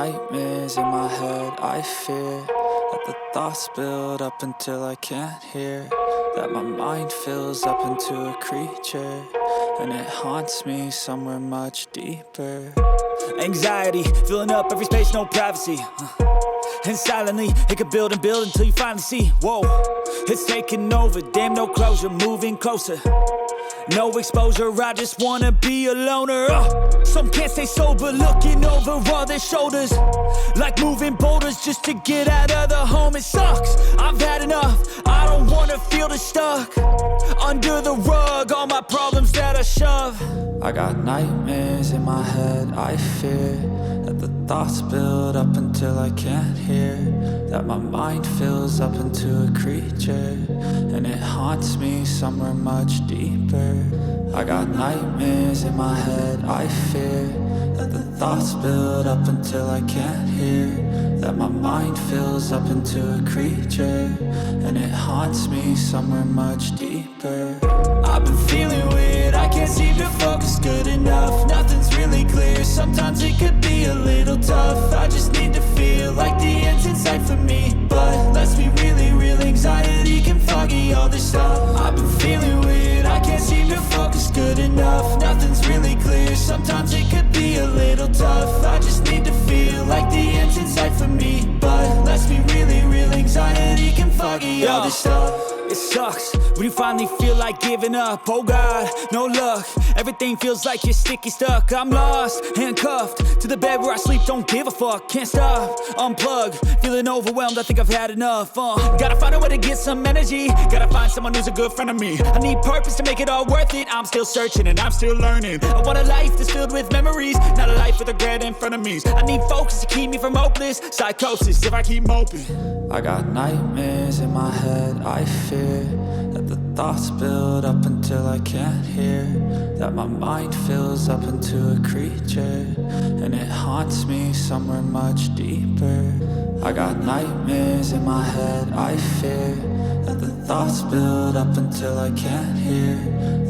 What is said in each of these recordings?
nightmares in my head, I fear that the thoughts build up until I can't hear, that my mind fills up into a creature, and it haunts me somewhere much deeper. Anxiety, filling up every space, no privacy. And silently, it could build and build until you finally see, whoa, it's taking over, damn no closure, moving closer. No exposure, I just wanna be a loner. Some can't stay sober, looking over all their shoulders, like moving boulders just to get out of the home. It sucks, I've had enough, I don't wanna feel the stuck under the rug, all my problems that I shove. I got nightmares in my head, I fear that the thoughts build up until I can't hear, that my mind fills up into a creature, and it haunts me somewhere much deeper. I got nightmares in my head, I fear that the thoughts build up until I can't hear, that my mind fills up into a creature, and it haunts me somewhere much deeper. I've been feeling weird, I can't seem to focus good enough, nothing's really clear, sometimes it could be a little tough. I just need to feel like the end's in sight for me, but let's be really real, anxiety can foggy all this stuff. I've been feeling weird, I can't seem to focus good enough, nothing's really clear, sometimes it could be a little tough. I just need to feel like the end's in sight for me, but let's be really real, anxiety can foggy all this stuff. It sucks when you finally feel like giving up. Oh God, no luck, everything feels like you're sticky stuck. I'm lost, handcuffed to the bed where I sleep, don't give a fuck. Can't stop, unplug, feeling overwhelmed, I think I've had enough. Gotta find a way to get some energy, gotta find someone who's a good friend of me. I need purpose to make it all worth it, I'm still searching and I'm still learning. I want a life that's filled with memories, not a life with regret in front of me. I need focus to keep me from hopeless psychosis if I keep moping. I got nightmares in my head, I fear that the thoughts build up until I can't hear, that my mind fills up into a creature, and it haunts me somewhere much deeper. I got nightmares in my head, I fear that the thoughts build up until I can't hear,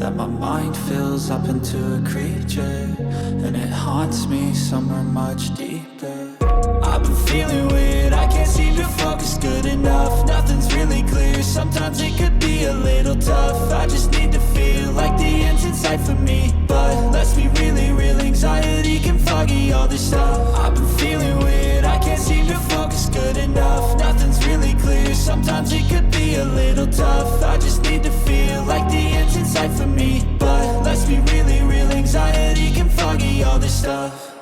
that my mind fills up into a creature, and it haunts me somewhere much deeper. I've been feeling weird, I can't seem to focus good enough, nothing's really clear, sometimes it could be a little tough. I just need to feel like the end's in sight for me, but let's be really real, anxiety can foggy all this stuff. I've been feeling weird, I can't seem to focus good enough, nothing's really clear, sometimes it could be a little tough. I just need to feel like the end's in sight for me, but let's be really real, anxiety can foggy all this stuff.